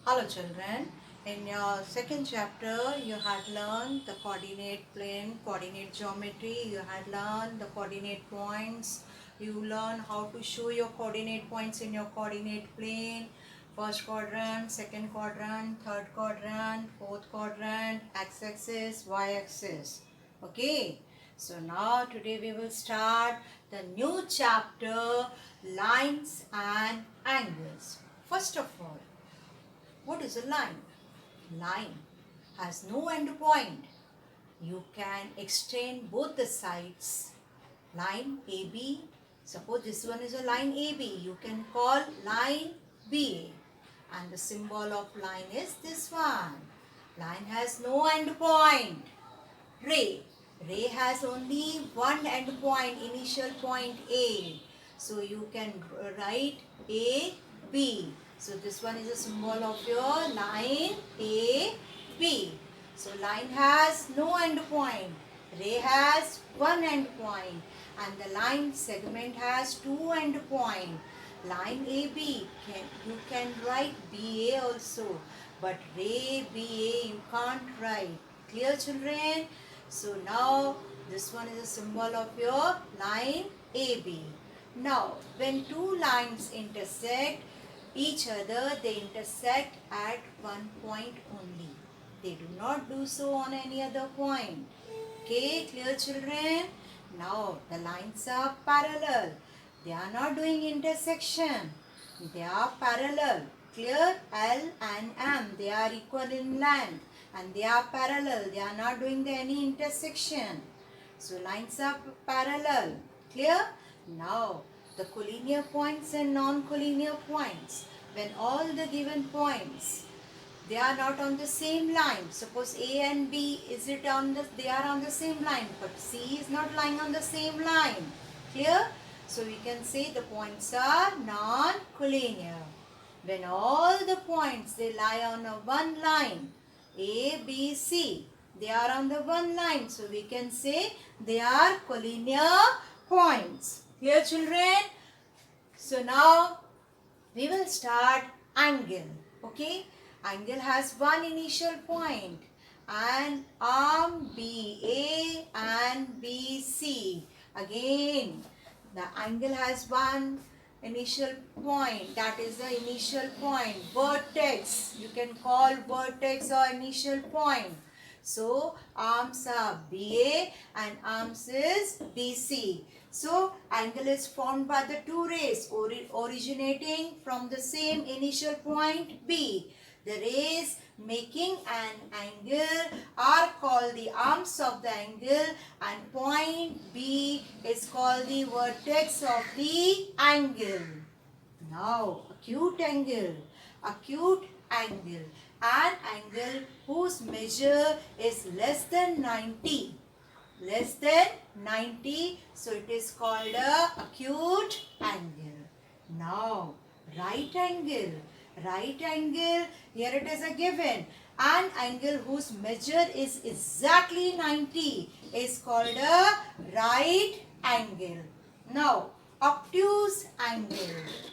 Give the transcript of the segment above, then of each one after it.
Hello children, in your second chapter you had learned the coordinate plane, coordinate geometry, you had learned the coordinate points, you learned how to show your coordinate points in your coordinate plane, first quadrant, second quadrant, third quadrant, fourth quadrant, x-axis, y-axis. Okay, so now today we will start the new chapter, lines and angles. First of all, what is a line? Line has no end point. You can extend both the sides. Line AB, suppose this one is a line AB, you can call line BA. And the symbol of line is this one. Line has no end point. Ray. Ray has only one end point, initial point A. So you can write A, B. So this one is a symbol of your line A, B. So line has no end point. Ray has one end point. And the line segment has two end point. Line AB, you can write BA also. But Ray, BA, you can't write. Clear children? So now this one is a symbol of your line AB. Now when two lines intersect each other, they intersect at one point only. They do not do so on any other point. Okay, clear children? Now the lines are parallel. They are not doing intersection. They are parallel. Clear? L and M. They are equal in length. And they are parallel. They are not doing any intersection. So lines are parallel. Clear? Now the collinear points and non-collinear points. When all the given points, they are not on the same line. Suppose A and B they are on the same line, but C is not lying on the same line. Clear? So we can say the points are non-collinear. When all the points they lie on a one line, A, B, C, they are on the one line. So we can say they are collinear points. Clear children? So now we will start angle. Okay? Angle has one initial point and arm BA and BC. Again, the angle has one initial point, that is the initial point. Vertex, you can call vertex or initial point. So arms are BA and arms is BC. So angle is formed by the two rays originating from the same initial point B. The rays making an angle are called the arms of the angle and point B is called the vertex of the angle. Now acute angle. Acute angle. An angle whose measure is less than 90. Less than 90. So it is called a acute angle. Now right angle. Right angle, here it is a given. An angle whose measure is exactly 90 is called a right angle. Now, obtuse angle.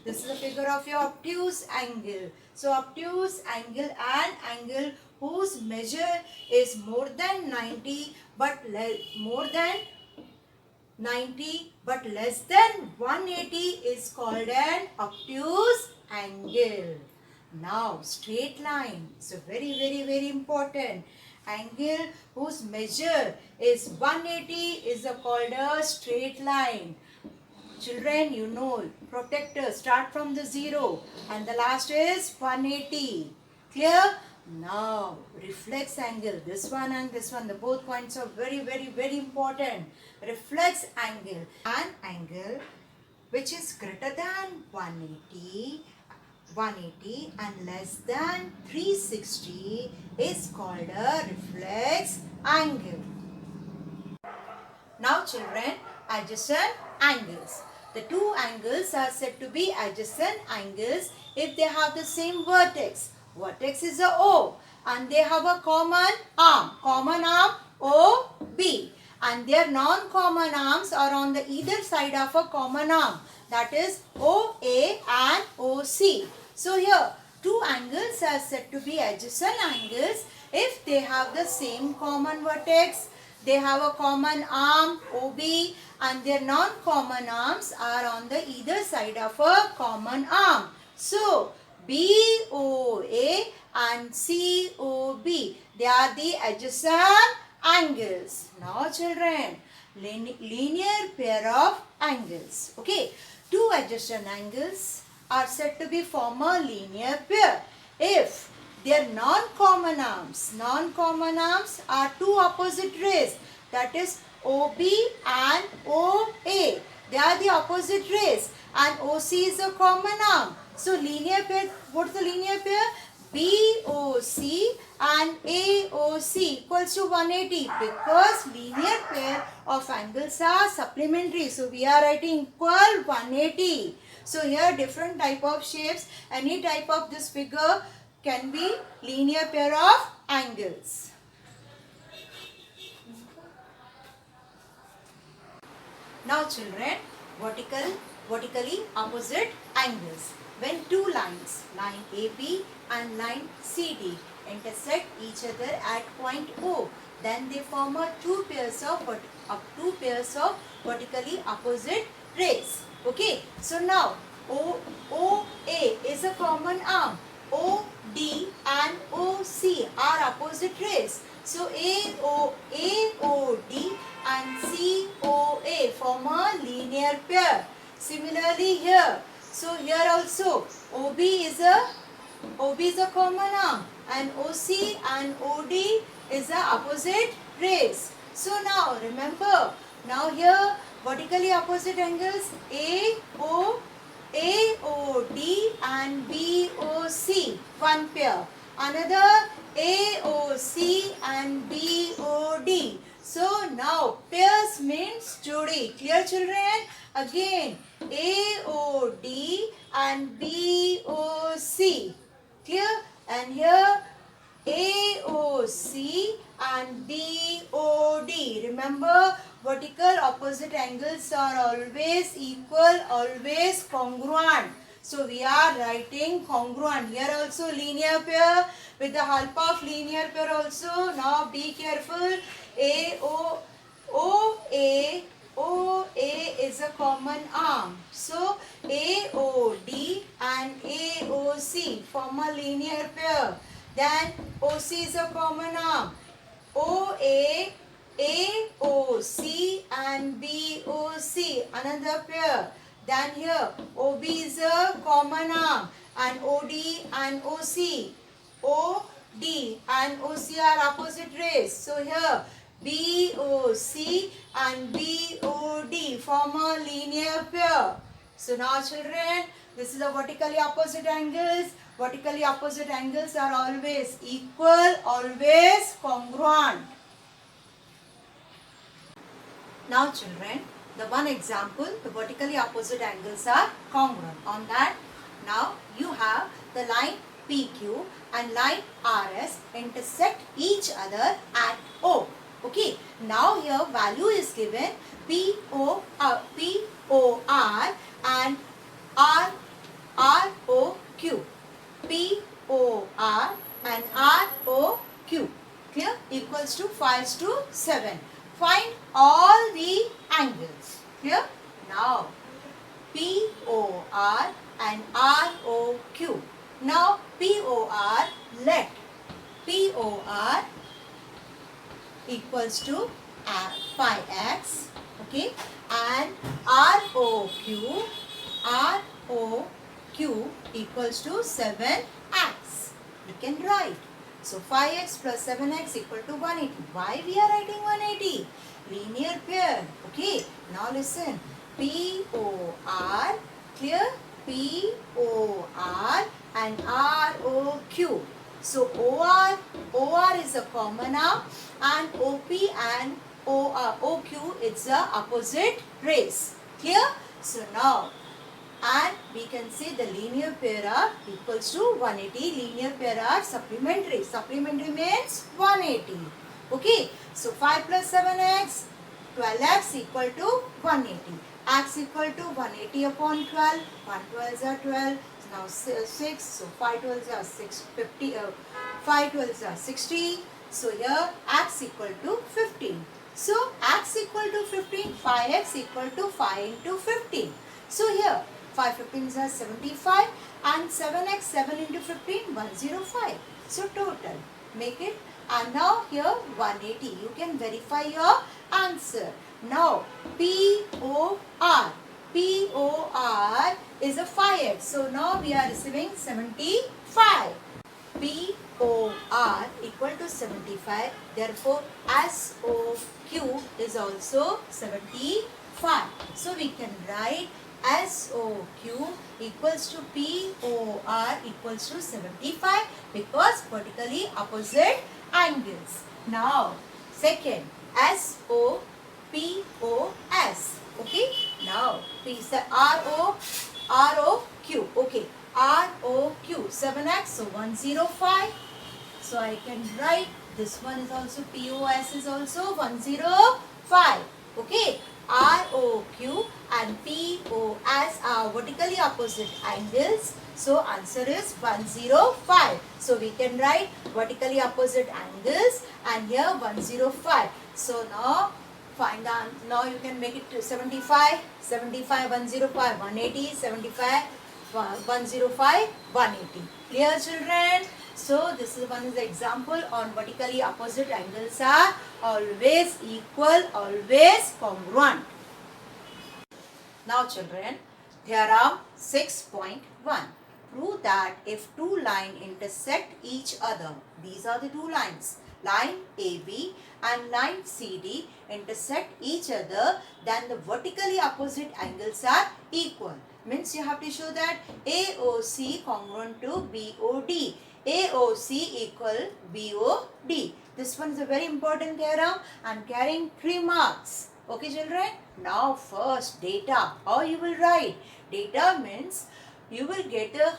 This is a figure of your obtuse angle. So, obtuse angle, an angle whose measure is more than 90 but more than 90 but less than 180 is called an obtuse angle. Now straight line, so very important. Angle whose measure is 180 is called a straight line. Children, you know, protector start from the 0 and the last is 180. Clear? Now reflex angle, this one and this one, the both points are very important. Reflex angle, an angle which is greater than 180 and less than 360 is called a reflex angle. Now children, adjacent angles. The two angles are said to be adjacent angles if they have the same vertex. Vertex is a O and they have a common arm. Common arm OB. And their non-common arms are on the either side of a common arm. That is OA and OC. So here two angles are said to be adjacent angles if they have the same common vertex, they have a common arm OB, and their non-common arms are on the either side of a common arm. So, BOA and COB, they are the adjacent angles. Now children, linear pair of angles. Okay, two adjacent angles are said to be form a linear pair if their non-common arms are two opposite rays, that is OB and OA. They are the opposite rays and OC is a common arm. So linear pair, what is the linear pair? BOC and AOC equals to 180 because linear pair of angles are supplementary. So we are writing equal 180. So here different type of shapes, any type of this figure can be linear pair of angles. Now children, vertically opposite angles. When two lines, line AB and line CD, intersect each other at point O, then they form a two pairs of vertically opposite rays. Okay, so now OA is a common arm. OD and OC are opposite rays. So AOD and COA form a linear pair. Similarly here, so here also OB is a common arm and OC and OD is the opposite rays. So now remember, now here vertically opposite angles AOD and BOC, one pair. Another AOC and BOD. So now pairs means jodi. Clear children? Again AOD and BOC. Clear? And here AOC and BOD. Remember, vertical opposite angles are always equal, always congruent. So we are writing congruent. Here also linear pair with the help of linear pair also. Now be careful. OA is a common arm. So AOD and AOC form a linear pair. Then OC is a common arm. OA, AOC and BOC, another pair. Then here OB is a common arm and OD and OC. OD and OC are opposite rays. So here BOC and BOD form a linear pair. So now children, this is the vertically opposite angles. Vertically opposite angles are always equal, always congruent. Now children, the one example, the vertically opposite angles are congruent. On that, now you have the line PQ and line RS intersect each other at O. Okay, now here value is given POR and ROQ. POR and ROQ. Clear? Equals to 5:7. Find all the angles. Clear? Now POR and ROQ. Now POR, let POR equals to 5x, okay, and ROQ equals to 7x. We can write. So 5x plus 7x equal to 180. Why we are writing 180? Linear pair. Okay. Now listen. POR, clear? POR and ROQ. So OR is a common arm and OP and OQ is the opposite rays. Clear? So now, and we can say the linear pair are equals to 180. Linear pair are supplementary. Supplementary means 180. Okay. So 5 plus 7x, 12x equal to 180. X equal to 180 upon 12. 1 12s are 12. now 6, so 5 12s are 50, 5 12s are 60, so here x equal to 15. So x equal to 15, 5x equal to 5 into 15. So here 5 15s are 75 and 7x 7 into 15 105. So total make it, and now here 180. You can verify your answer. Now POR is a 5x. So now we are receiving 75. POR equal to 75. Therefore SOQ is also 75. So we can write SOQ equals to POR equals to 75 because vertically opposite angles. Now second SOPOS. Okay, now P is the ROQ. Okay, ROQ 7x, so 105. So I can write this one is also POS is also 105. Okay, ROQ and POS are vertically opposite angles. So answer is 105. So we can write vertically opposite angles and here 105. So now find the, now you can make it to 75, 75, 105, 180, 75, 105, 180. Clear children? So this is one is the example on vertically opposite angles are always equal, always congruent. Now children, theorem 6.1. Prove that if two lines intersect each other, these are the two lines, line AB and line CD intersect each other, then the vertically opposite angles are equal. Means you have to show that AOC congruent to BOD. AOC equal BOD. This one is a very important theorem and carrying 3 marks. Okay children? Now first data. How you will write? Data means you will get the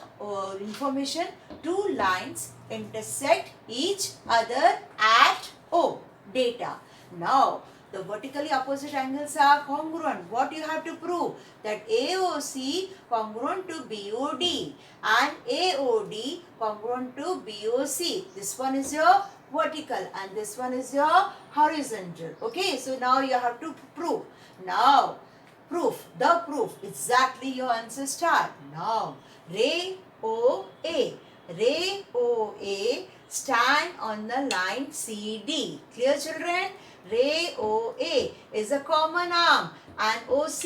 information two lines intersect each other at O. Data. Now the vertically opposite angles are congruent. What you have to prove? That AOC congruent to BOD and AOD congruent to BOC. This one is your vertical and this one is your horizontal. Okay, so now you have to prove. Now proof, the proof, exactly your answer start. Now ray OA stand on the line CD. Clear children? Ray OA is a common arm and OC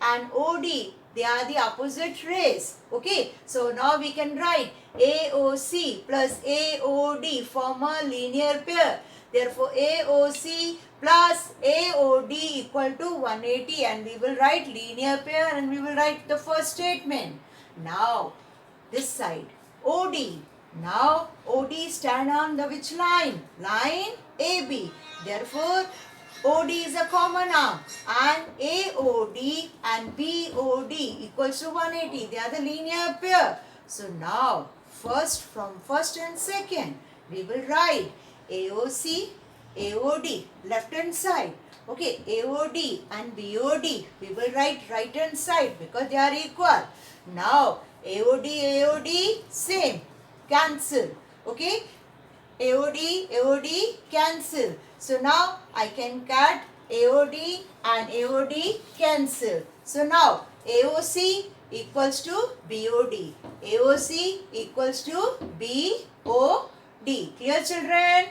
and OD, they are the opposite rays. Okay, so now we can write AOC plus AOD form a linear pair. Therefore AOC plus AOD equal to 180 and we will write linear pair and we will write the first statement. Now this side OD. Now OD stand on the which line? Line AB. Therefore OD is a common arm and AOD and BOD equals to 180. They are the linear pair. So now first, from first and second we will write AOC, AOD left hand side. Okay, AOD and BOD we will write right hand side because they are equal. Now AOD same, cancel. Okay, AOD cancel. So now I can cut AOD and AOD cancel. So now AOC equals to BOD. AOC equals to BOD. Clear children?